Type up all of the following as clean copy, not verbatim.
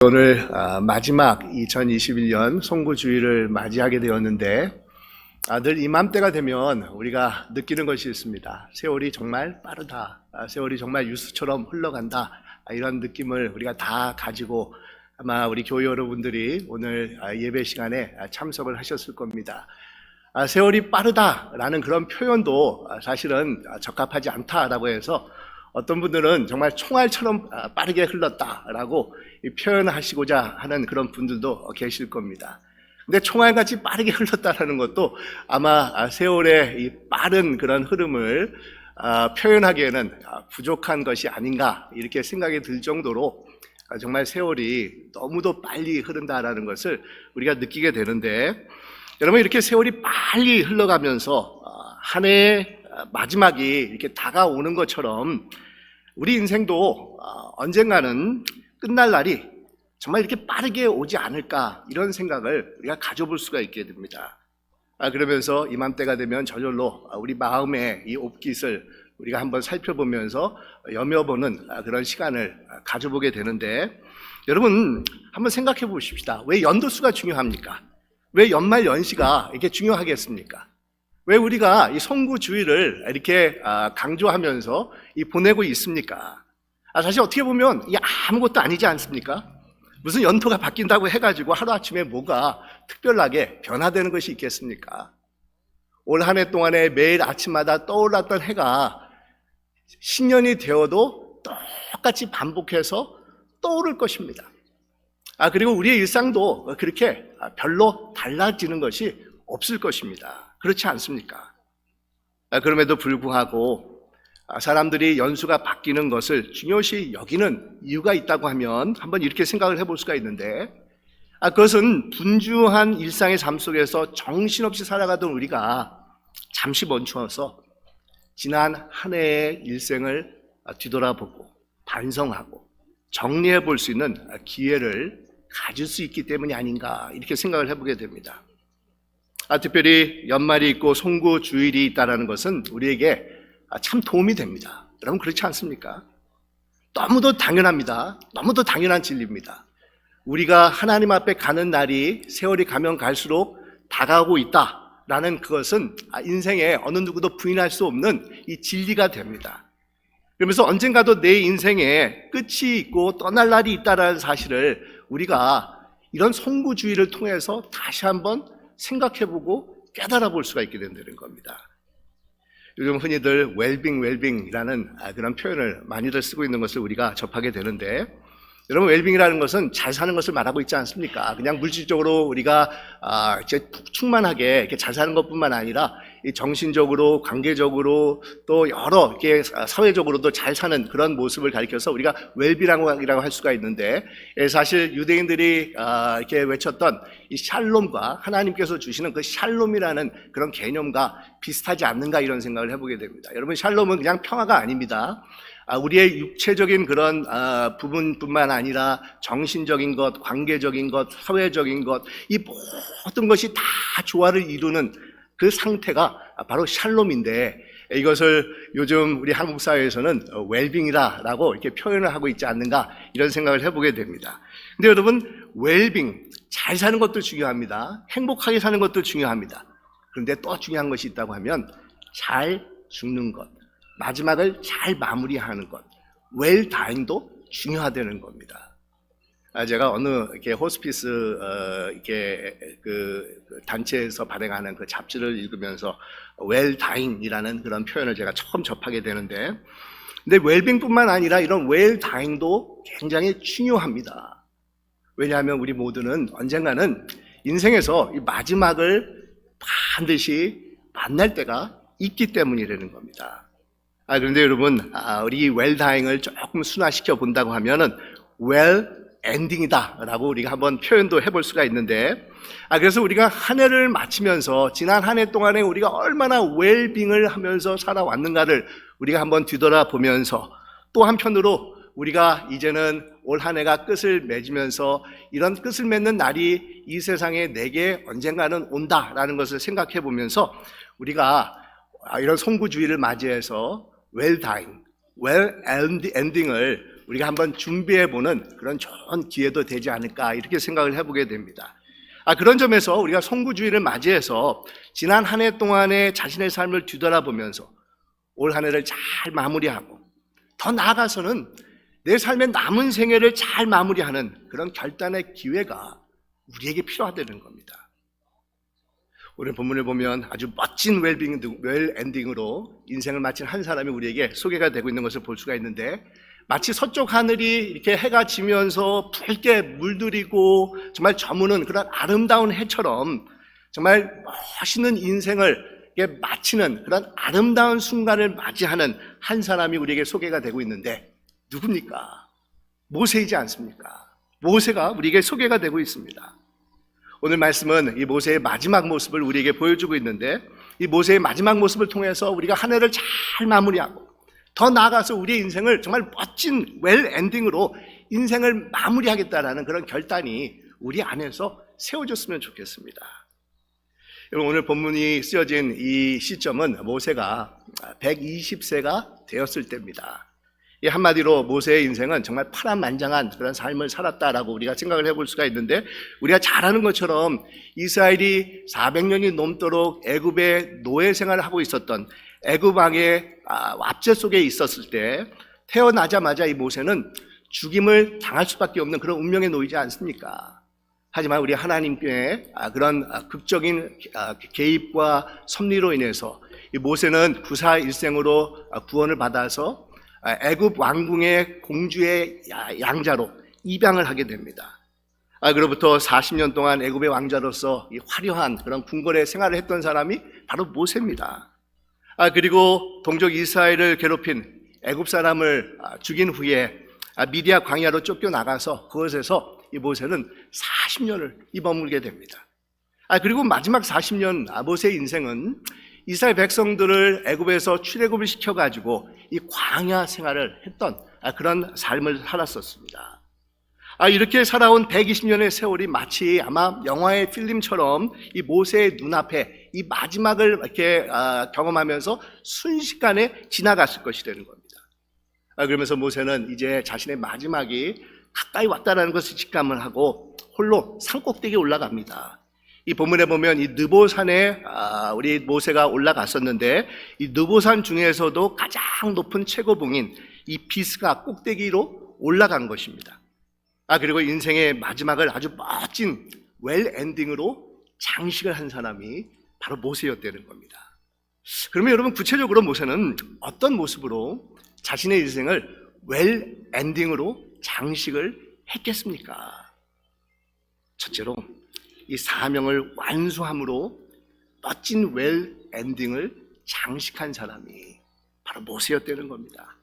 오늘 마지막 2021년 송구주의를 맞이하게 되었는데 늘 이맘때가 되면 우리가 느끼는 것이 있습니다. 세월이 정말 빠르다. 세월이 정말 유수처럼 흘러간다. 이런 느낌을 우리가 다 가지고 아마 우리 교회 여러분들이 오늘 예배 시간에 참석을 하셨을 겁니다. 세월이 빠르다라는 그런 표현도 사실은 적합하지 않다라고 해서 어떤 분들은 정말 총알처럼 빠르게 흘렀다라고 표현하시고자 하는 그런 분들도 계실 겁니다. 근데 총알같이 빠르게 흘렀다라는 것도 아마 세월의 이 빠른 그런 흐름을 표현하기에는 부족한 것이 아닌가 이렇게 생각이 들 정도로 정말 세월이 너무도 빨리 흐른다라는 것을 우리가 느끼게 되는데, 여러분, 이렇게 세월이 빨리 흘러가면서 한 해의 마지막이 이렇게 다가오는 것처럼 우리 인생도 언젠가는 끝날 날이 정말 이렇게 빠르게 오지 않을까, 이런 생각을 우리가 가져볼 수가 있게 됩니다. 그러면서 이맘때가 되면 저절로 우리 마음의 이 옵깃을 우리가 한번 살펴보면서 여며보는 그런 시간을 가져보게 되는데, 여러분 한번 생각해 보십시다. 왜 연도수가 중요합니까? 왜 연말 연시가 이렇게 중요하겠습니까? 왜 우리가 이 송구주의를 이렇게 강조하면서 보내고 있습니까? 사실 어떻게 보면 이게 아무것도 아니지 않습니까? 무슨 연도가 바뀐다고 해가지고 하루아침에 뭐가 특별하게 변화되는 것이 있겠습니까? 올 한 해 동안에 매일 아침마다 떠올랐던 해가 신년이 되어도 똑같이 반복해서 떠오를 것입니다. 그리고 우리의 일상도 그렇게 별로 달라지는 것이 없을 것입니다. 그렇지 않습니까? 그럼에도 불구하고 사람들이 연수가 바뀌는 것을 중요시 여기는 이유가 있다고 하면 한번 이렇게 생각을 해볼 수가 있는데, 그것은 분주한 일상의 삶 속에서 정신없이 살아가던 우리가 잠시 멈추어서 지난 한 해의 일생을 뒤돌아보고 반성하고 정리해 볼 수 있는 기회를 가질 수 있기 때문이 아닌가, 이렇게 생각을 해보게 됩니다. 특별히 연말이 있고 송구주일이 있다는 것은 우리에게 참 도움이 됩니다. 여러분, 그렇지 않습니까? 너무도 당연합니다. 너무도 당연한 진리입니다. 우리가 하나님 앞에 가는 날이 세월이 가면 갈수록 다가오고 있다라는 그것은 인생에 어느 누구도 부인할 수 없는 이 진리가 됩니다. 그러면서 언젠가도 내 인생에 끝이 있고 떠날 날이 있다는 사실을 우리가 이런 송구주의를 통해서 다시 한번 생각해보고 깨달아 볼 수가 있게 된다는 겁니다. 요즘 흔히들 웰빙이라는 그런 표현을 많이들 쓰고 있는 것을 우리가 접하게 되는데, 여러분, 웰빙이라는 것은 잘 사는 것을 말하고 있지 않습니까? 그냥 물질적으로 우리가 이제 충만하게 이렇게 잘 사는 것뿐만 아니라 이 정신적으로, 관계적으로, 또 여러 이렇게 사회적으로도 잘 사는 그런 모습을 가리켜서 우리가 웰빙이라고 할 수가 있는데, 사실 유대인들이 이렇게 외쳤던 이 샬롬과 하나님께서 주시는 그 샬롬이라는 그런 개념과 비슷하지 않는가, 이런 생각을 해보게 됩니다. 여러분, 샬롬은 그냥 평화가 아닙니다. 우리의 육체적인 그런 부분뿐만 아니라 정신적인 것, 관계적인 것, 사회적인 것, 이 모든 것이 다 조화를 이루는 그 상태가 바로 샬롬인데, 이것을 요즘 우리 한국 사회에서는 웰빙이라고 이렇게 표현을 하고 있지 않는가, 이런 생각을 해보게 됩니다. 근데 여러분, 웰빙, 잘 사는 것도 중요합니다. 행복하게 사는 것도 중요합니다. 그런데 또 중요한 것이 있다고 하면 잘 죽는 것, 마지막을 잘 마무리하는 것, 웰다잉도 중요하다는 겁니다. 제가 어느 이렇게 호스피스 이렇게 그 단체에서 발행하는 그 잡지를 읽으면서 웰다잉이라는 그런 표현을 제가 처음 접하게 되는데, 근데 웰빙뿐만 아니라 이런 웰다잉도 굉장히 중요합니다. 왜냐하면 우리 모두는 언젠가는 인생에서 이 마지막을 반드시 만날 때가 있기 때문이라는 겁니다. 그런데 여러분, 우리 웰다잉을 조금 순화시켜 본다고 하면은 웰 엔딩이다 라고 우리가 한번 표현도 해볼 수가 있는데, 그래서 우리가 한 해를 마치면서 지난 한 해 동안에 우리가 얼마나 웰빙을 하면서 살아왔는가를 우리가 한번 뒤돌아보면서, 또 한편으로 우리가 이제는 올 한 해가 끝을 맺으면서 이런 끝을 맺는 날이 이 세상에 내게 언젠가는 온다라는 것을 생각해 보면서 우리가 이런 송구주의를 맞이해서 웰다잉, 웰 엔딩을 우리가 한번 준비해보는 그런 좋은 기회도 되지 않을까 이렇게 생각을 해보게 됩니다. 그런 점에서 우리가 송구주의를 맞이해서 지난 한 해 동안의 자신의 삶을 뒤돌아보면서 올 한 해를 잘 마무리하고 더 나아가서는 내 삶의 남은 생애를 잘 마무리하는 그런 결단의 기회가 우리에게 필요하다는 겁니다. 오늘 본문을 보면 아주 멋진 웰 엔딩으로 인생을 마친 한 사람이 우리에게 소개가 되고 있는 것을 볼 수가 있는데, 마치 서쪽 하늘이 이렇게 해가 지면서 붉게 물들이고 정말 저무는 그런 아름다운 해처럼 정말 멋있는 인생을 마치는 그런 아름다운 순간을 맞이하는 한 사람이 우리에게 소개가 되고 있는데, 누굽니까? 모세이지 않습니까? 모세가 우리에게 소개가 되고 있습니다. 오늘 말씀은 이 모세의 마지막 모습을 우리에게 보여주고 있는데, 이 모세의 마지막 모습을 통해서 우리가 한 해를 잘 마무리하고 더 나아가서 우리의 인생을 정말 멋진 웰 엔딩으로 인생을 마무리하겠다라는 그런 결단이 우리 안에서 세워졌으면 좋겠습니다. 여러분, 오늘 본문이 쓰여진 이 시점은 모세가 120세가 되었을 때입니다. 이 한마디로 모세의 인생은 정말 파란만장한 그런 삶을 살았다라고 우리가 생각을 해볼 수가 있는데, 우리가 잘 아는 것처럼 이스라엘이 400년이 넘도록 애굽의 노예 생활을 하고 있었던 애굽 왕의 압제 속에 있었을 때 태어나자마자 이 모세는 죽임을 당할 수밖에 없는 그런 운명에 놓이지 않습니까? 하지만 우리 하나님께 그런 극적인 개입과 섭리로 인해서 이 모세는 구사일생으로 구원을 받아서 애굽 왕궁의 공주의 양자로 입양을 하게 됩니다. 그로부터 40년 동안 애굽의 왕자로서 이 화려한 그런 궁궐의 생활을 했던 사람이 바로 모세입니다. 그리고 동족 이스라엘을 괴롭힌 애굽 사람을 죽인 후에 미디아 광야로 쫓겨나가서 그곳에서 이 모세는 40년을 입어물게 됩니다. 그리고 마지막 40년 모세의 인생은 이스라엘 백성들을 애굽에서 출애굽을 시켜가지고 이 광야 생활을 했던 그런 삶을 살았었습니다. 이렇게 살아온 120년의 세월이 마치 아마 영화의 필름처럼 이 모세의 눈앞에 이 마지막을 이렇게 경험하면서 순식간에 지나갔을 것이 되는 겁니다. 그러면서 모세는 이제 자신의 마지막이 가까이 왔다는 것을 직감을 하고 홀로 산꼭대기에 올라갑니다. 이 본문에 보면 이 느보산에 우리 모세가 올라갔었는데, 이 느보산 중에서도 가장 높은 최고봉인 이 비스가 꼭대기로 올라간 것입니다. 그리고 인생의 마지막을 아주 멋진 웰 엔딩으로 장식을 한 사람이 바로 모세였다는 겁니다. 그러면 여러분, 구체적으로 모세는 어떤 모습으로 자신의 인생을 웰 엔딩으로 장식을 했겠습니까? 첫째로 이 사명을 완수함으로 멋진 웰 엔딩을 장식한 사람이 바로 모세였다는 겁니다.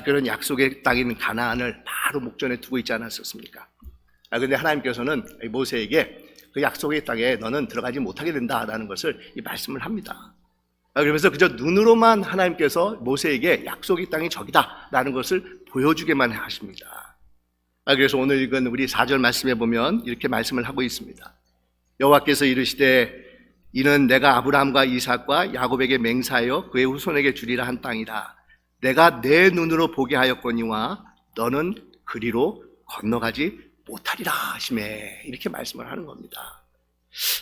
그런 약속의 땅인 가나안을 바로 목전에 두고 있지 않았었습니까? 그런데 하나님께서는 모세에게 그 약속의 땅에 너는 들어가지 못하게 된다라는 것을 이 말씀을 합니다. 그러면서 그저 눈으로만 하나님께서 모세에게 약속의 땅이 저기다라는 것을 보여주게만 하십니다. 그래서 오늘 읽은 우리 4절 말씀에 보면 이렇게 말씀을 하고 있습니다. 여호와께서 이르시되 이는 내가 아브라함과 이삭과 야곱에게 맹세하여 그의 후손에게 주리라 한 땅이라. 내가 내 눈으로 보게 하였거니와 너는 그리로 건너가지 못하리라 하시매. 이렇게 말씀을 하는 겁니다.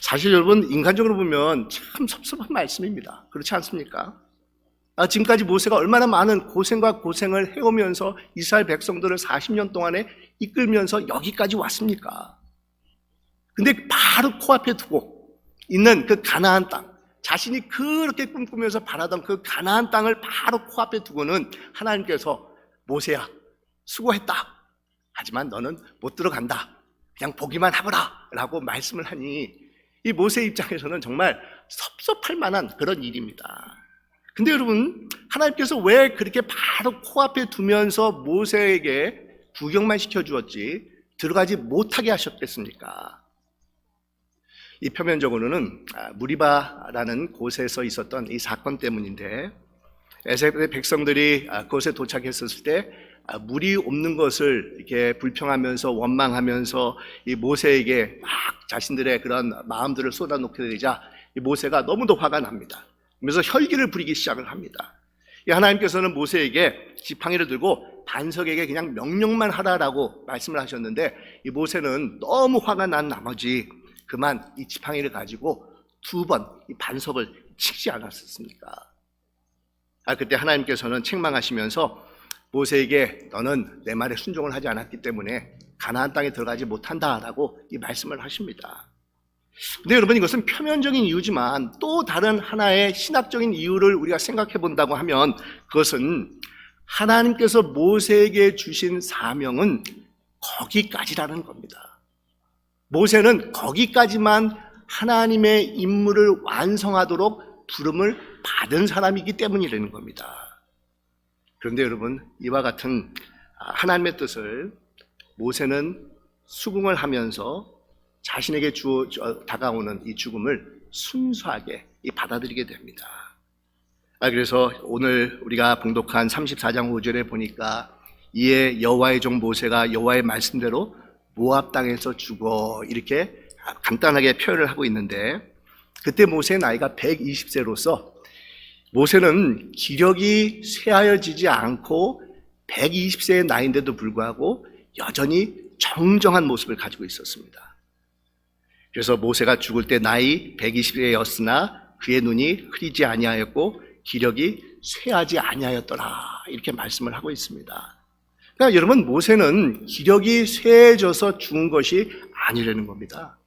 사실 여러분, 인간적으로 보면 참 섭섭한 말씀입니다. 그렇지 않습니까? 지금까지 모세가 얼마나 많은 고생과 고생을 해오면서 이스라엘 백성들을 40년 동안에 이끌면서 여기까지 왔습니까? 근데 바로 코앞에 두고 있는 그 가나안 땅, 자신이 그렇게 꿈꾸면서 바라던 그 가나안 땅을 바로 코앞에 두고는 하나님께서 모세야, 수고했다. 하지만 너는 못 들어간다. 그냥 보기만 하거라 라고 말씀을 하니 이 모세 입장에서는 정말 섭섭할 만한 그런 일입니다. 근데 여러분, 하나님께서 왜 그렇게 바로 코앞에 두면서 모세에게 구경만 시켜주었지 들어가지 못하게 하셨겠습니까? 이 표면적으로는 무리바라는 곳에서 있었던 이 사건 때문인데, 에스라엘 백성들이 그곳에 도착했었을 때 물이 없는 것을 이렇게 불평하면서 원망하면서 이 모세에게 막 자신들의 그런 마음들을 쏟아놓게 되자 이 모세가 너무도 화가 납니다. 그래서 혈기를 부리기 시작을 합니다. 하나님께서는 모세에게 지팡이를 들고 반석에게 그냥 명령만 하라라고 말씀을 하셨는데 이 모세는 너무 화가 난 나머지 그만 이 지팡이를 가지고 2번 이 반석을 치지 않았었습니까? 그때 하나님께서는 책망하시면서 모세에게 너는 내 말에 순종을 하지 않았기 때문에 가나안 땅에 들어가지 못한다라고 이 말씀을 하십니다. 근데 여러분, 이것은 표면적인 이유지만 또 다른 하나의 신학적인 이유를 우리가 생각해 본다고 하면 그것은 하나님께서 모세에게 주신 사명은 거기까지라는 겁니다. 모세는 거기까지만 하나님의 임무를 완성하도록 부름을 받은 사람이기 때문이라는 겁니다. 그런데 여러분, 이와 같은 하나님의 뜻을 모세는 수긍을 하면서 자신에게 다가오는 이 죽음을 순수하게 받아들이게 됩니다. 그래서 오늘 우리가 봉독한 34장 5절에 보니까 이에 여호와의 종 모세가 여호와의 말씀대로 모압 땅에서 죽어 이렇게 간단하게 표현을 하고 있는데, 그때 모세의 나이가 120세로서 모세는 기력이 쇠하여지지 않고 120세의 나이인데도 불구하고 여전히 정정한 모습을 가지고 있었습니다. 그래서 모세가 죽을 때 나이 120세였으나 그의 눈이 흐리지 아니하였고 기력이 쇠하지 아니하였더라, 이렇게 말씀을 하고 있습니다. 그러니까 여러분, 모세는 기력이 쇠해져서 죽은 것이 아니라는 겁니다.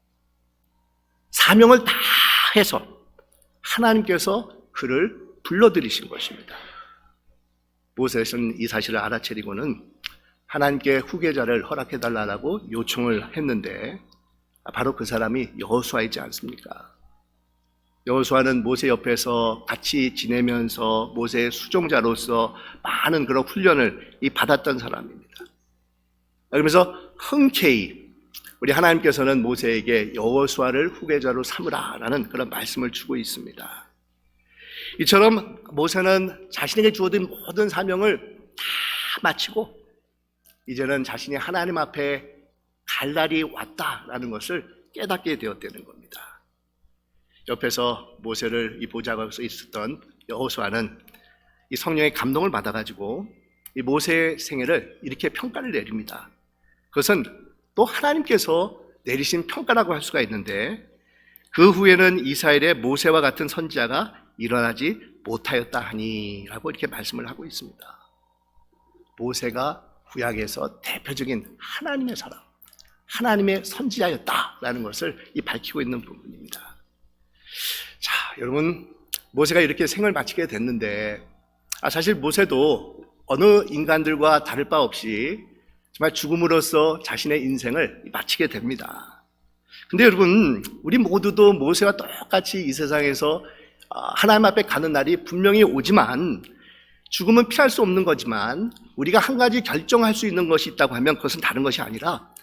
사명을 다 해서 하나님께서 그를 불러들이신 것입니다. 모세는 이 사실을 알아채리고는 하나님께 후계자를 허락해달라고 요청을 했는데 바로 그 사람이 여호수아이지 않습니까? 여호수아는 모세 옆에서 같이 지내면서 모세의 수종자로서 많은 그런 훈련을 받았던 사람입니다. 그러면서 흔쾌히 우리 하나님께서는 모세에게 여호수아를 후계자로 삼으라라는 그런 말씀을 주고 있습니다. 이처럼 모세는 자신에게 주어진 모든 사명을 다 마치고 이제는 자신이 하나님 앞에 갈 날이 왔다라는 것을 깨닫게 되었다는 겁니다. 옆에서 모세를 보좌하고 있었던 여호수아는 이 성령의 감동을 받아가지고 이 모세의 생애를 이렇게 평가를 내립니다. 그것은 또 하나님께서 내리신 평가라고 할 수가 있는데, 그 후에는 이스라엘의 모세와 같은 선지자가 일어나지 못하였다 하니 라고 이렇게 말씀을 하고 있습니다. 모세가 구약에서 대표적인 하나님의 사람, 하나님의 선지자였다라는 것을 밝히고 있는 부분입니다. 자, 여러분, 모세가 이렇게 생을 마치게 됐는데 사실 모세도 어느 인간들과 다를 바 없이 정말 죽음으로써 자신의 인생을 마치게 됩니다. 근데 여러분, 우리 모두도 모세와 똑같이 이 세상에서 하나님 앞에 가는 날이 분명히 오지만, 죽음은 피할 수 없는 거지만 우리가 한 가지 결정할 수 있는 것이 있다고 하면 그것은 다른 것이 아니라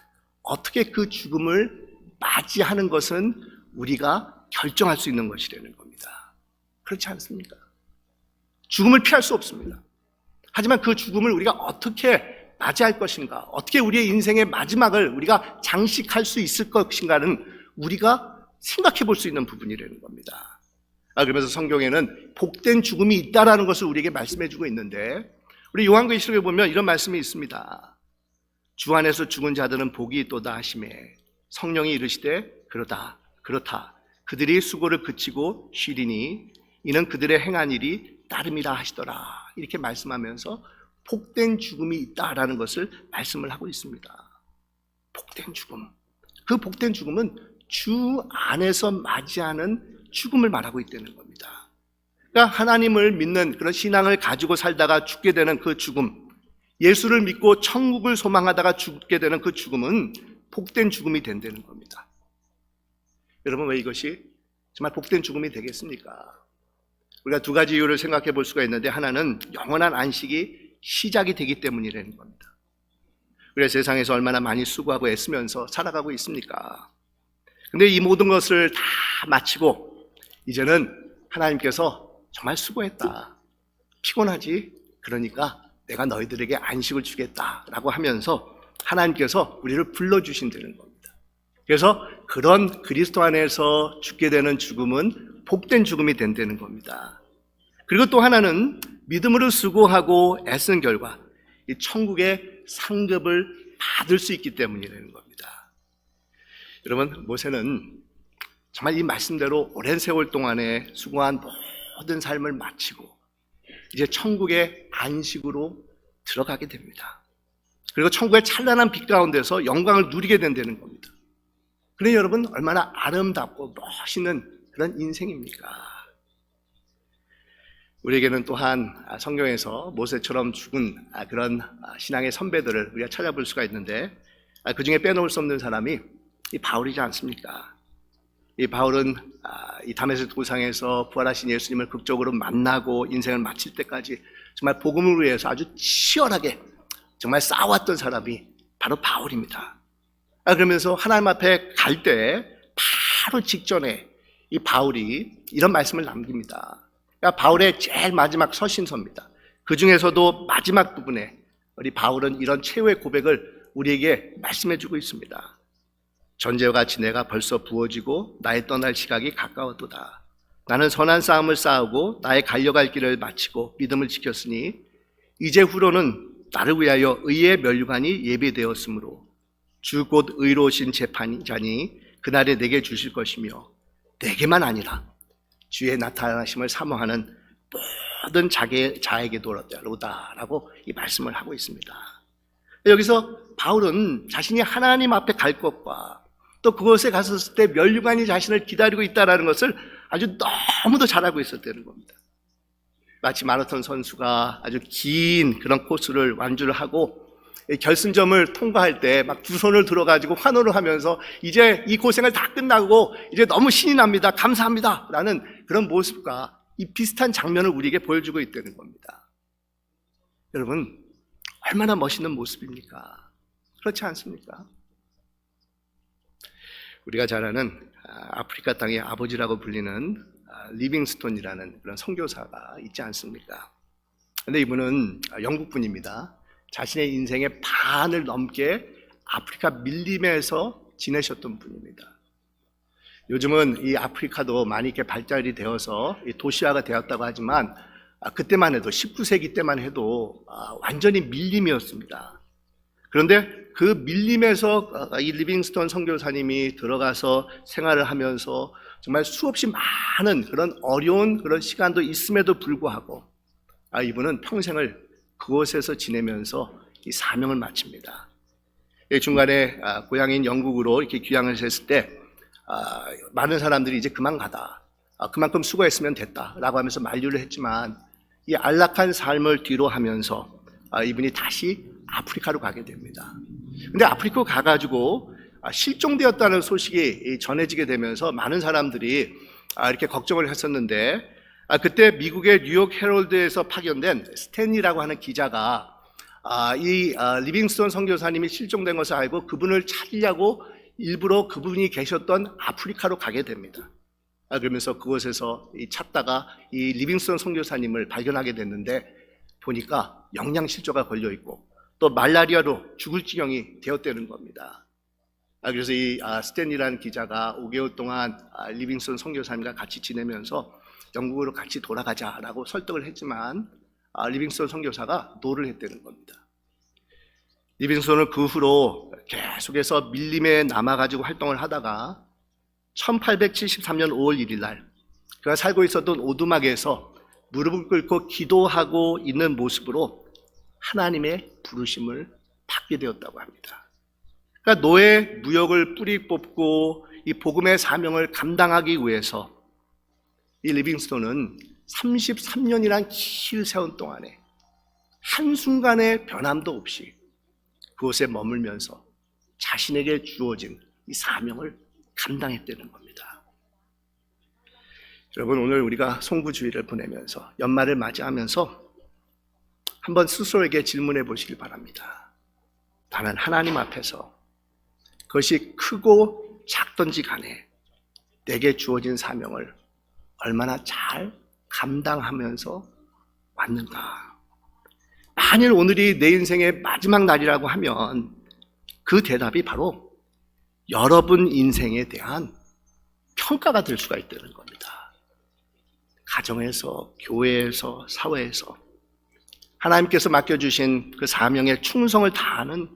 어떻게 그 죽음을 맞이하는 것은 우리가 결정할 수 있는 것이라는 겁니다. 그렇지 않습니까? 죽음을 피할 수 없습니다. 하지만 그 죽음을 우리가 어떻게 맞이할 것인가, 어떻게 우리의 인생의 마지막을 우리가 장식할 수 있을 것인가는 우리가 생각해 볼 수 있는 부분이라는 겁니다. 그러면서 성경에는 복된 죽음이 있다라는 것을 우리에게 말씀해 주고 있는데, 우리 요한계시록에 보면 이런 말씀이 있습니다. 주 안에서 죽은 자들은 복이 있도다 하시매 성령이 이르시되 그렇다 그들이 수고를 그치고 쉬리니 이는 그들의 행한 일이 따름이라 하시더라, 이렇게 말씀하면서 복된 죽음이 있다라는 것을 말씀을 하고 있습니다. 복된 죽음, 그 복된 죽음은 주 안에서 맞이하는 죽음을 말하고 있다는 겁니다. 그러니까 하나님을 믿는 그런 신앙을 가지고 살다가 죽게 되는 그 죽음, 예수를 믿고 천국을 소망하다가 죽게 되는 그 죽음은 복된 죽음이 된다는 겁니다. 여러분, 왜 이것이 정말 복된 죽음이 되겠습니까? 우리가 두 가지 이유를 생각해 볼 수가 있는데, 하나는 영원한 안식이 시작이 되기 때문이라는 겁니다. 우리가 세상에서 얼마나 많이 수고하고 애쓰면서 살아가고 있습니까? 근데 이 모든 것을 다 마치고 이제는 하나님께서 정말 수고했다, 피곤하지? 그러니까 내가 너희들에게 안식을 주겠다라고 하면서 하나님께서 우리를 불러주신다는 겁니다. 그래서 그런 그리스도 안에서 죽게 되는 죽음은 복된 죽음이 된다는 겁니다. 그리고 또 하나는 믿음으로 수고하고 애쓴 결과 이 천국의 상급을 받을 수 있기 때문이라는 겁니다. 여러분, 모세는 정말 이 말씀대로 오랜 세월 동안에 수고한 모든 삶을 마치고 이제 천국의 안식으로 들어가게 됩니다. 그리고 천국의 찬란한 빛 가운데서 영광을 누리게 된다는 겁니다. 그래 여러분, 얼마나 아름답고 멋있는 그런 인생입니까? 우리에게는 또한 성경에서 모세처럼 죽은 그런 신앙의 선배들을 우리가 찾아볼 수가 있는데, 그 중에 빼놓을 수 없는 사람이 이 바울이지 않습니까? 이 바울은 이 다메섹 도상에서 부활하신 예수님을 극적으로 만나고 인생을 마칠 때까지 정말 복음을 위해서 아주 치열하게 정말 싸웠던 사람이 바로 바울입니다. 그러면서 하나님 앞에 갈 때 바로 직전에 이 바울이 이런 말씀을 남깁니다. 그러니까 바울의 제일 마지막 서신서입니다. 그 중에서도 마지막 부분에 우리 바울은 이런 최후의 고백을 우리에게 말씀해주고 있습니다. 전제와 같이 내가 벌써 부어지고 나의 떠날 시각이 가까웠도다. 나는 선한 싸움을 싸우고 나의 갈려갈 길을 마치고 믿음을 지켰으니 이제 후로는 나를 위하여 의의 면류관이 예비되었으므로 주 곧 의로우신 재판자니 그날에 내게 주실 것이며 내게만 아니라 주의 나타나심을 사모하는 모든 자에게도로다라고 이 말씀을 하고 있습니다. 여기서 바울은 자신이 하나님 앞에 갈 것과 또 그곳에 갔었을 때 면류관이 자신을 기다리고 있다는 것을 아주 너무도 잘 알고 있었다는 겁니다. 마치 마라톤 선수가 아주 긴 그런 코스를 완주를 하고 결승점을 통과할 때 막 두 손을 들어가지고 환호를 하면서 이제 이 고생을 다 끝나고 이제 너무 신이 납니다. 감사합니다. 라는 그런 모습과 이 비슷한 장면을 우리에게 보여주고 있다는 겁니다. 여러분, 얼마나 멋있는 모습입니까? 그렇지 않습니까? 우리가 잘 아는 아프리카 땅의 아버지라고 불리는 리빙스톤이라는 그런 선교사가 있지 않습니까? 근데 이분은 영국 분입니다. 자신의 인생의 반을 넘게 아프리카 밀림에서 지내셨던 분입니다. 요즘은 이 아프리카도 많이 이렇게 발달이 되어서 도시화가 되었다고 하지만 그때만 해도 19세기 때만 해도 완전히 밀림이었습니다. 그런데 그 밀림에서 이 리빙스톤 선교사님이 들어가서 생활을 하면서 정말 수없이 많은 그런 어려운 그런 시간도 있음에도 불구하고 이분은 평생을 그곳에서 지내면서 이 사명을 마칩니다. 중간에 고향인 영국으로 이렇게 귀향을 했을 때 많은 사람들이 이제 그만 가다, 그만큼 수고했으면 됐다라고 하면서 만류를 했지만 이 안락한 삶을 뒤로 하면서 이분이 다시 아프리카로 가게 됩니다. 근데 아프리카 가가지고 실종되었다는 소식이 전해지게 되면서 많은 사람들이 이렇게 걱정을 했었는데, 그때 미국의 뉴욕 헤럴드에서 파견된 스탠리라고 하는 기자가 이 리빙스톤 선교사님이 실종된 것을 알고 그분을 찾으려고 일부러 그분이 계셨던 아프리카로 가게 됩니다. 그러면서 그곳에서 찾다가 이 리빙스톤 선교사님을 발견하게 됐는데 보니까 영양실조가 걸려 있고 또 말라리아로 죽을 지경이 되었다는 겁니다. 그래서 이 스탠리라는 기자가 5개월 동안 리빙스톤 선교사님과 같이 지내면서 영국으로 같이 돌아가자라고 설득을 했지만 리빙스톤 선교사가 노를 했다는 겁니다. 리빙스톤은 그 후로 계속해서 밀림에 남아가지고 활동을 하다가 1873년 5월 1일 날 그가 살고 있었던 오두막에서 무릎을 꿇고 기도하고 있는 모습으로 하나님의 부르심을 받게 되었다고 합니다. 그러니까 노예 무역을 뿌리 뽑고 이 복음의 사명을 감당하기 위해서 이 리빙스톤은 33년이란 긴 세월 동안에 한순간의 변함도 없이 그곳에 머물면서 자신에게 주어진 이 사명을 감당했다는 겁니다. 여러분, 오늘 우리가 송구주일을 보내면서 연말을 맞이하면서 한번 스스로에게 질문해 보시길 바랍니다. 나는 하나님 앞에서 그것이 크고 작든지 간에 내게 주어진 사명을 얼마나 잘 감당하면서 왔는가? 만일 오늘이 내 인생의 마지막 날이라고 하면 그 대답이 바로 여러분 인생에 대한 평가가 될 수가 있다는 겁니다. 가정에서, 교회에서, 사회에서 하나님께서 맡겨주신 그 사명에 충성을 다하는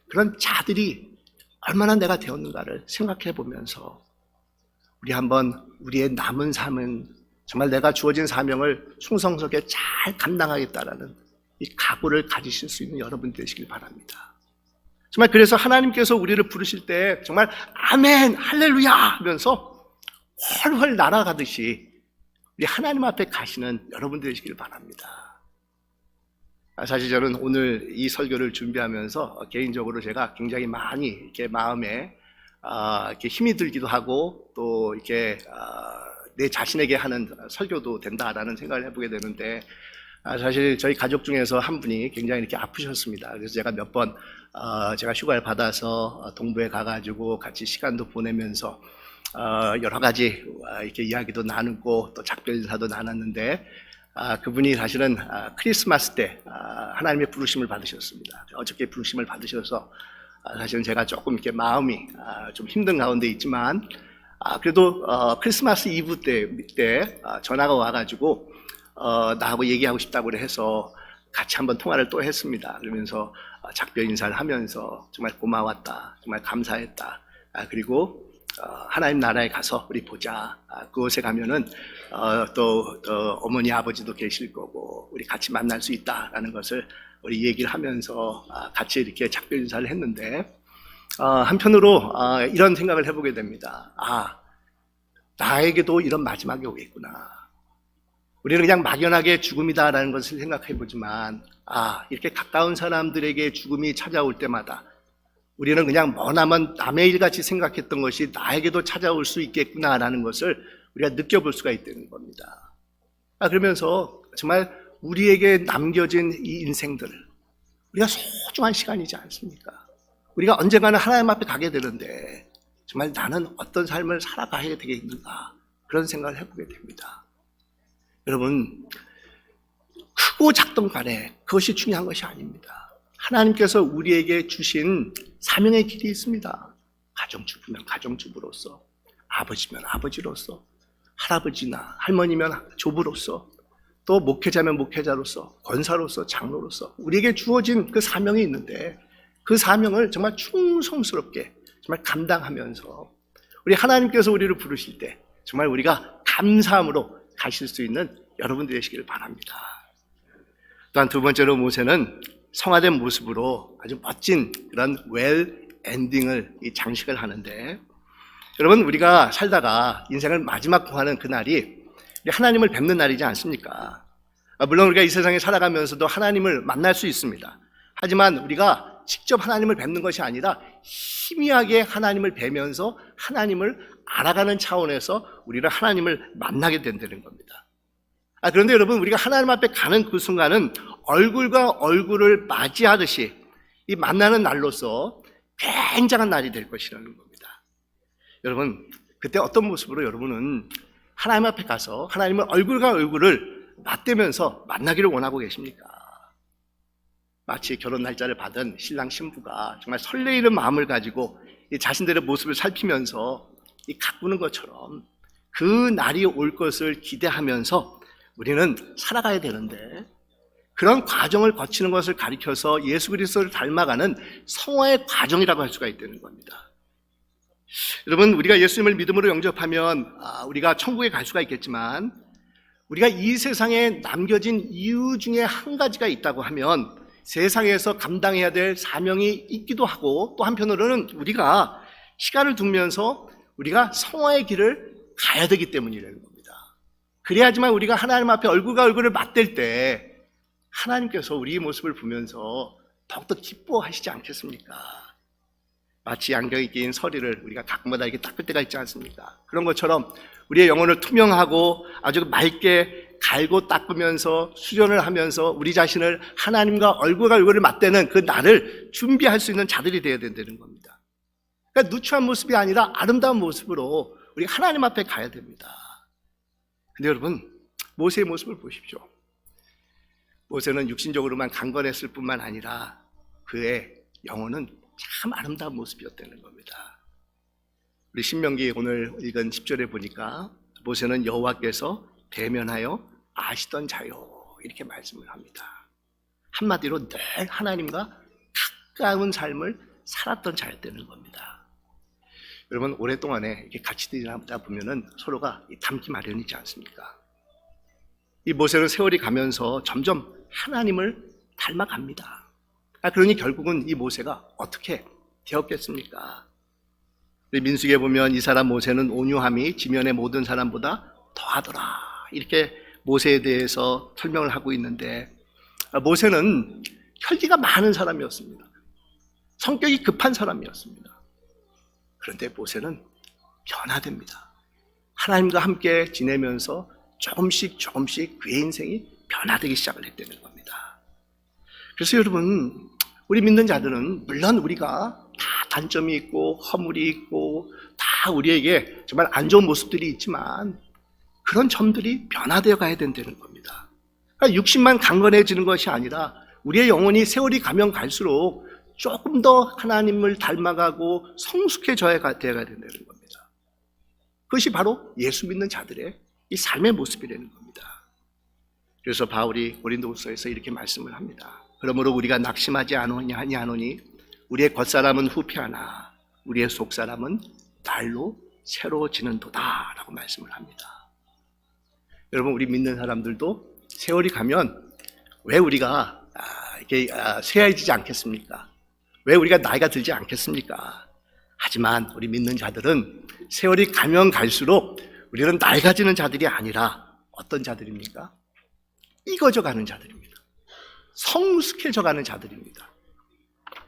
그런 자들이 얼마나 내가 되었는가를 생각해 보면서 우리 한번 우리의 남은 삶은 정말 내가 주어진 사명을 충성스럽게 잘 감당하겠다라는 이 각오를 가지실 수 있는 여러분 되시길 바랍니다. 정말 그래서 하나님께서 우리를 부르실 때 정말 아멘, 할렐루야 하면서 훨훨 날아가듯이 우리 하나님 앞에 가시는 여러분 되시길 바랍니다. 사실 저는 오늘 이 설교를 준비하면서 개인적으로 제가 굉장히 많이 이렇게 마음에 이렇게 힘이 들기도 하고 또 이렇게 내 자신에게 하는 설교도 된다라는 생각을 해보게 되는데 사실 저희 가족 중에서 한 분이 굉장히 이렇게 아프셨습니다. 그래서 제가 몇 번 제가 휴가를 받아서 동부에 가가지고 같이 시간도 보내면서 여러 가지 이렇게 이야기도 나누고 또 작별 인사도 나눴는데 그분이 사실은 크리스마스 때 하나님의 부르심을 받으셨습니다. 어저께 부르심을 받으셔서 사실은 제가 조금 이렇게 마음이 좀 힘든 가운데 있지만 그래도 크리스마스 이브 때 전화가 와가지고 나하고 얘기하고 싶다고 해서 같이 한번 통화를 또 했습니다. 그러면서 작별 인사를 하면서 정말 고마웠다, 정말 감사했다. 그리고 하나님 나라에 가서 우리 보자. 그곳에 가면은 또 어머니 아버지도 계실 거고 우리 같이 만날 수 있다라는 것을 우리 얘기를 하면서 같이 이렇게 작별 인사를 했는데 한편으로 이런 생각을 해보게 됩니다. 나에게도 이런 마지막이 오겠구나. 우리는 그냥 막연하게 죽음이다라는 것을 생각해 보지만 이렇게 가까운 사람들에게 죽음이 찾아올 때마다 우리는 그냥 머나먼 남의 일같이 생각했던 것이 나에게도 찾아올 수 있겠구나라는 것을 우리가 느껴볼 수가 있다는 겁니다. 그러면서 정말 우리에게 남겨진 이 인생들을 우리가 소중한 시간이지 않습니까? 우리가 언젠가는 하나님 앞에 가게 되는데 정말 나는 어떤 삶을 살아가야 되겠는가 그런 생각을 해보게 됩니다. 여러분, 크고 작든 간에 그것이 중요한 것이 아닙니다. 하나님께서 우리에게 주신 사명의 길이 있습니다. 가정주부면 가정주부로서, 아버지면 아버지로서, 할아버지나 할머니면 조부로서, 또 목회자면 목회자로서, 권사로서, 장로로서 우리에게 주어진 그 사명이 있는데 그 사명을 정말 충성스럽게 정말 감당하면서 우리 하나님께서 우리를 부르실 때 정말 우리가 감사함으로 가실 수 있는 여러분들 되시기를 바랍니다. 또한 두 번째로 모세는 성화된 모습으로 아주 멋진 그런 웰 엔딩을 장식을 하는데 여러분 우리가 살다가 인생을 마지막 구하는 그날이 하나님을 뵙는 날이지 않습니까? 물론 우리가 이 세상에 살아가면서도 하나님을 만날 수 있습니다. 하지만 우리가 직접 하나님을 뵙는 것이 아니라 희미하게 하나님을 뵈면서 하나님을 알아가는 차원에서 우리는 하나님을 만나게 된다는 겁니다. 그런데 여러분 우리가 하나님 앞에 가는 그 순간은 얼굴과 얼굴을 맞이하듯이 이 만나는 날로서 굉장한 날이 될 것이라는 겁니다. 여러분 그때 어떤 모습으로 여러분은 하나님 앞에 가서 하나님을 얼굴과 얼굴을 맞대면서 만나기를 원하고 계십니까? 마치 결혼 날짜를 받은 신랑 신부가 정말 설레이는 마음을 가지고 이 자신들의 모습을 살피면서 이 가꾸는 것처럼 그 날이 올 것을 기대하면서 우리는 살아가야 되는데 그런 과정을 거치는 것을 가리켜서 예수 그리스도를 닮아가는 성화의 과정이라고 할 수가 있다는 겁니다. 여러분 우리가 예수님을 믿음으로 영접하면 우리가 천국에 갈 수가 있겠지만 우리가 이 세상에 남겨진 이유 중에 한 가지가 있다고 하면 세상에서 감당해야 될 사명이 있기도 하고 또 한편으로는 우리가 시간을 두면서 우리가 성화의 길을 가야 되기 때문이라는 겁니다. 그래야지만 우리가 하나님 앞에 얼굴과 얼굴을 맞댈 때 하나님께서 우리의 모습을 보면서 더욱더 기뻐하시지 않겠습니까? 마치 안경에 끼인 서리를 우리가 가끔마다 이렇게 닦을 때가 있지 않습니까? 그런 것처럼 우리의 영혼을 투명하고 아주 맑게 갈고 닦으면서 수련을 하면서 우리 자신을 하나님과 얼굴과 얼굴을 맞대는 그 날을 준비할 수 있는 자들이 되어야 된다는 겁니다. 그러니까 누추한 모습이 아니라 아름다운 모습으로 우리가 하나님 앞에 가야 됩니다. 근데 여러분 모세의 모습을 보십시오. 모세는 육신적으로만 강건했을 뿐만 아니라 그의 영혼은 참 아름다운 모습이었다는 겁니다. 우리 신명기 오늘 읽은 10절에 보니까 모세는 여호와께서 대면하여 아시던 자요 이렇게 말씀을 합니다. 한마디로 늘 하나님과 가까운 삶을 살았던 자였다는 겁니다. 여러분, 오랫동안에 이렇게 같이 지내다 보면은 서로가 닮기 마련이지 않습니까? 이 모세는 세월이 가면서 점점 하나님을 닮아갑니다. 그러니 결국은 이 모세가 어떻게 되었겠습니까? 민수기에 보면 이 사람 모세는 온유함이 지면의 모든 사람보다 더하더라, 이렇게 모세에 대해서 설명을 하고 있는데, 모세는 혈기가 많은 사람이었습니다. 성격이 급한 사람이었습니다. 그런데 모세는 변화됩니다. 하나님과 함께 지내면서 조금씩 그의 인생이 변화되기 시작을 했다는 겁니다. 그래서 여러분, 우리 믿는 자들은 물론 우리가 다 단점이 있고 허물이 있고 다 우리에게 정말 안 좋은 모습들이 있지만 그런 점들이 변화되어 가야 된다는 겁니다. 그러니까 육신만 강건해지는 것이 아니라 우리의 영혼이 세월이 가면 갈수록 조금 더 하나님을 닮아가고 성숙해져야 되어야 된다는 겁니다. 그것이 바로 예수 믿는 자들의 이 삶의 모습이라는 겁니다. 그래서 바울이 고린도후서에서 이렇게 말씀을 합니다. 그러므로 우리가 낙심하지 아니하노니 우리의 겉사람은 후패하나 우리의 속사람은 날로 새로워지는도다 라고 말씀을 합니다. 여러분, 우리 믿는 사람들도 세월이 가면 왜 우리가 이렇게 쇠해지지 않겠습니까? 왜 우리가 나이가 들지 않겠습니까? 하지만 우리 믿는 자들은 세월이 가면 갈수록 우리는 낡아지는 자들이 아니라 어떤 자들입니까? 익어져가는 자들입니다. 성숙해져가는 자들입니다.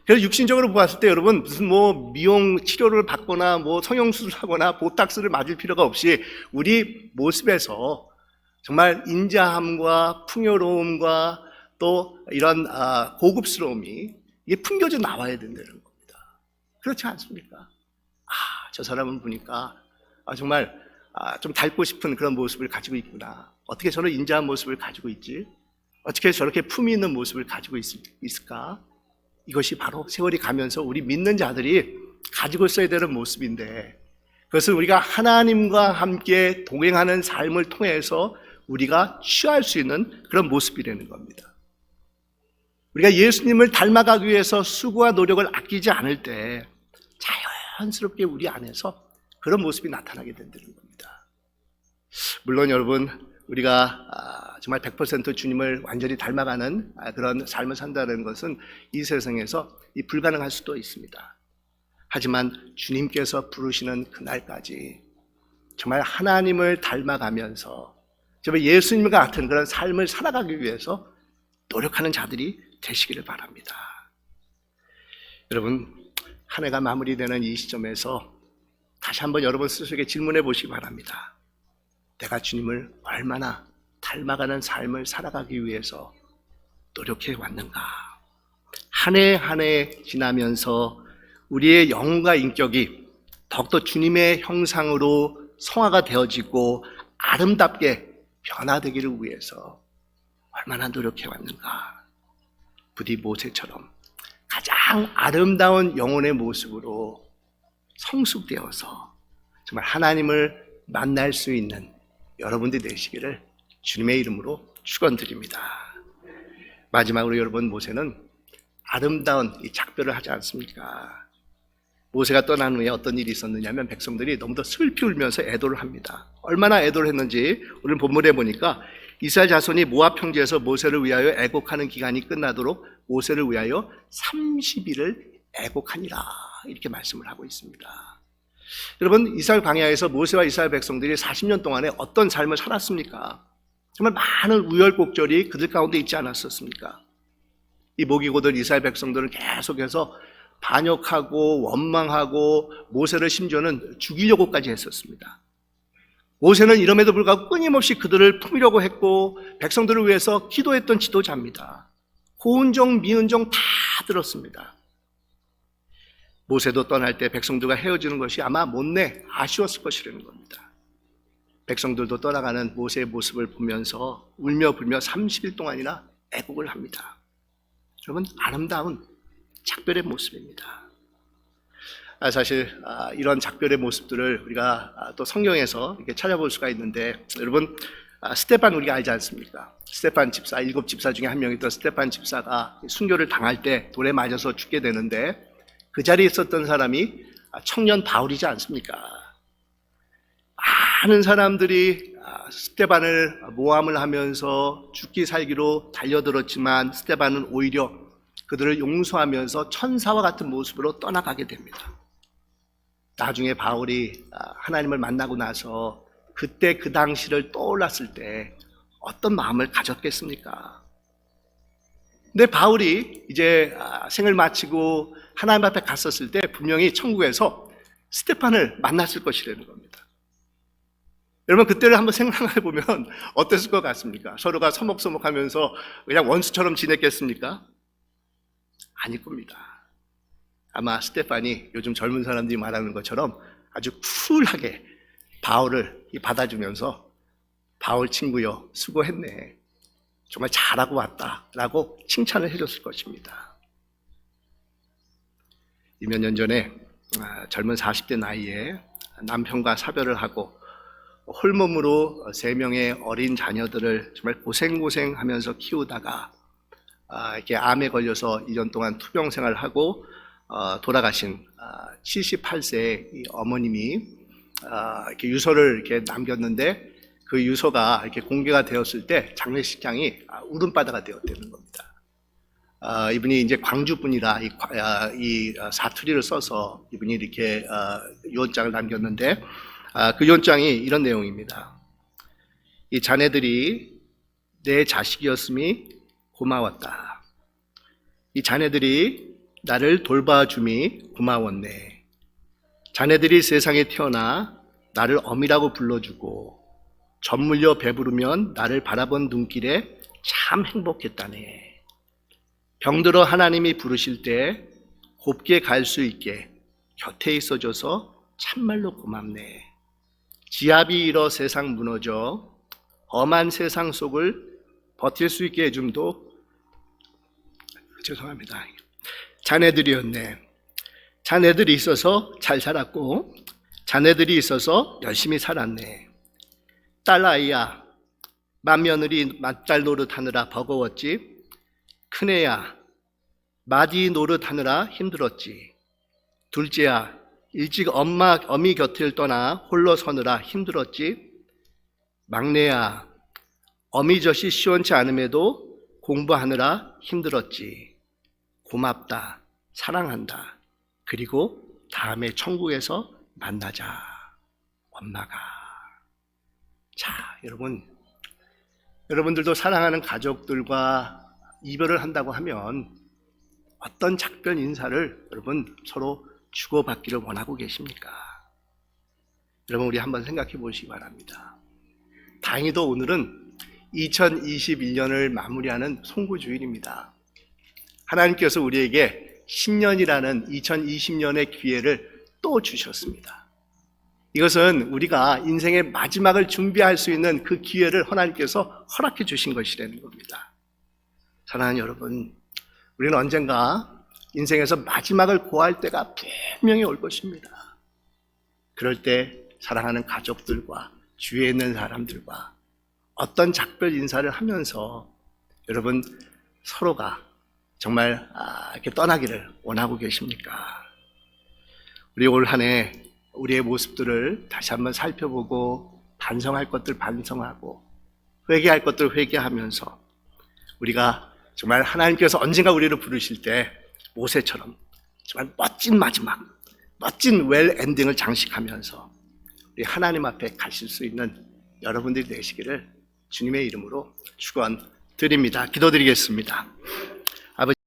그래서 육신적으로 보았을 때 여러분, 무슨 미용 치료를 받거나 성형수술을 하거나 보탁스를 맞을 필요가 없이 우리 모습에서 정말 인자함과 풍요로움과 또 이런 고급스러움이 이게 풍겨져 나와야 된다는 겁니다. 그렇지 않습니까? 저 사람은 보니까 정말 좀 닮고 싶은 그런 모습을 가지고 있구나. 어떻게 저런 인자한 모습을 가지고 있지? 어떻게 저렇게 품위 있는 모습을 가지고 있을까? 이것이 바로 세월이 가면서 우리 믿는 자들이 가지고 있어야 되는 모습인데, 그것은 우리가 하나님과 함께 동행하는 삶을 통해서 우리가 취할 수 있는 그런 모습이라는 겁니다. 우리가 예수님을 닮아가기 위해서 수고와 노력을 아끼지 않을 때 자연스럽게 우리 안에서 그런 모습이 나타나게 된다는 겁니다. 물론 여러분, 우리가 정말 100% 주님을 완전히 닮아가는 그런 삶을 산다는 것은 이 세상에서 불가능할 수도 있습니다. 하지만 주님께서 부르시는 그날까지 정말 하나님을 닮아가면서 정말 예수님과 같은 그런 삶을 살아가기 위해서 노력하는 자들이 되시기를 바랍니다. 여러분, 한 해가 마무리되는 이 시점에서 다시 한번 여러분 스스로에게 질문해 보시기 바랍니다. 내가 주님을 얼마나 닮아가는 삶을 살아가기 위해서 노력해 왔는가? 한 해 한 해 지나면서 우리의 영과 인격이 더욱더 주님의 형상으로 성화가 되어지고 아름답게 변화되기를 위해서 얼마나 노력해 왔는가? 부디 모세처럼 가장 아름다운 영혼의 모습으로 성숙되어서 정말 하나님을 만날 수 있는 여러분들이 되시기를 주님의 이름으로 축원드립니다. 마지막으로 여러분, 모세는 아름다운 이 작별을 하지 않습니까? 모세가 떠난 후에 어떤 일이 있었느냐면 백성들이 너무 더 슬피 울면서 애도를 합니다. 얼마나 애도를 했는지 오늘 본문에 보니까 이스라엘 자손이 모압 평지에서 모세를 위하여 애곡하는 기간이 끝나도록 모세를 위하여 30일을 애곡하니라, 이렇게 말씀을 하고 있습니다. 여러분, 이스라엘 광야에서 모세와 이스라엘 백성들이 40년 동안에 어떤 삶을 살았습니까? 정말 많은 우열곡절이 그들 가운데 있지 않았었습니까? 이 모기고들 이스라엘 백성들은 계속해서 반역하고 원망하고 모세를 심지어는 죽이려고까지 했었습니다. 모세는 이름에도 불구하고 끊임없이 그들을 품으려고 했고 백성들을 위해서 기도했던 지도자입니다. 고은정, 미은정 다 들었습니다. 모세도 떠날 때 백성들과 헤어지는 것이 아마 못내 아쉬웠을 것이라는 겁니다. 백성들도 떠나가는 모세의 모습을 보면서 울며 불며 30일 동안이나 애곡을 합니다. 여러분, 아름다운 작별의 모습입니다. 사실 이런 작별의 모습들을 우리가 또 성경에서 이렇게 찾아볼 수가 있는데, 여러분, 스데반 우리가 알지 않습니까? 스데반 집사, 7집사 중에 한 명이던 스데반 집사가 순교를 당할 때 돌에 맞아서 죽게 되는데 그 자리에 있었던 사람이 청년 바울이지 않습니까? 많은 사람들이 스데반을 모함을 하면서 죽기 살기로 달려들었지만 스데반은 오히려 그들을 용서하면서 천사와 같은 모습으로 떠나가게 됩니다. 나중에 바울이 하나님을 만나고 나서 그때 그 당시를 떠올랐을 때 어떤 마음을 가졌겠습니까? 근데 바울이 이제 생을 마치고 하나님 앞에 갔었을 때 분명히 천국에서 스데반을 만났을 것이라는 겁니다. 여러분 그때를 한번 생각해 보면 어땠을 것 같습니까? 서로가 서먹서먹하면서 그냥 원수처럼 지냈겠습니까? 아닐 겁니다. 아마 스데반이 요즘 젊은 사람들이 말하는 것처럼 아주 쿨하게 바울을 받아주면서 바울 친구여 수고했네, 정말 잘하고 왔다라고 칭찬을 해줬을 것입니다. 몇 년 전에 젊은 40대 나이에 남편과 사별을 하고 홀몸으로 3명의 어린 자녀들을 정말 고생하면서 키우다가 이렇게 암에 걸려서 2년 동안 투병 생활을 하고 돌아가신 78세의 어머님이 이렇게 유서를 이렇게 남겼는데 그 유서가 이렇게 공개가 되었을 때 장례식장이 울음바다가 되었다는 겁니다. 이분이 이제 광주 분이라 이 사투리를 써서 이분이 이렇게 유언장을 남겼는데 그 유언장이 이런 내용입니다. 이 자네들이 내 자식이었음이 고마웠다. 이 자네들이 나를 돌봐줌이 고마웠네. 자네들이 세상에 태어나 나를 어미라고 불러주고 젖물려 배부르면 나를 바라본 눈길에 참 행복했다네. 병들어 하나님이 부르실 때 곱게 갈 수 있게 곁에 있어줘서 참말로 고맙네. 지압이 일어 세상 무너져 험한 세상 속을 버틸 수 있게 해줌도 죄송합니다. 자네들이었네. 자네들이 있어서 잘 살았고 자네들이 있어서 열심히 살았네. 딸아이야, 맏며느리 맏딸 노릇하느라 버거웠지. 큰애야, 맏이 노릇하느라 힘들었지. 둘째야, 일찍 어미 곁을 떠나 홀로 서느라 힘들었지. 막내야, 어미젖이 시원치 않음에도 공부하느라 힘들었지. 고맙다, 사랑한다. 그리고 다음에 천국에서 만나자, 엄마가. 자, 여러분들도 사랑하는 가족들과 이별을 한다고 하면 어떤 작별 인사를 여러분 서로 주고받기를 원하고 계십니까? 여러분 우리 한번 생각해 보시기 바랍니다. 다행히도 오늘은 2021년을 마무리하는 송구주일입니다. 하나님께서 우리에게 신년이라는 2020년의 기회를 또 주셨습니다. 이것은 우리가 인생의 마지막을 준비할 수 있는 그 기회를 하나님께서 허락해 주신 것이라는 겁니다. 사랑하는 여러분, 우리는 언젠가 인생에서 마지막을 고할 때가 분명히 올 것입니다. 그럴 때 사랑하는 가족들과 주위에 있는 사람들과 어떤 작별 인사를 하면서 여러분 서로가 정말 이렇게 떠나기를 원하고 계십니까? 우리 올 한 해 우리의 모습들을 다시 한번 살펴보고 반성할 것들 반성하고 회개할 것들 회개하면서 우리가 정말 하나님께서 언젠가 우리를 부르실 때 모세처럼 정말 멋진 마지막, 멋진 웰 엔딩을 장식하면서 우리 하나님 앞에 가실 수 있는 여러분들이 되시기를 주님의 이름으로 축원드립니다. 기도드리겠습니다.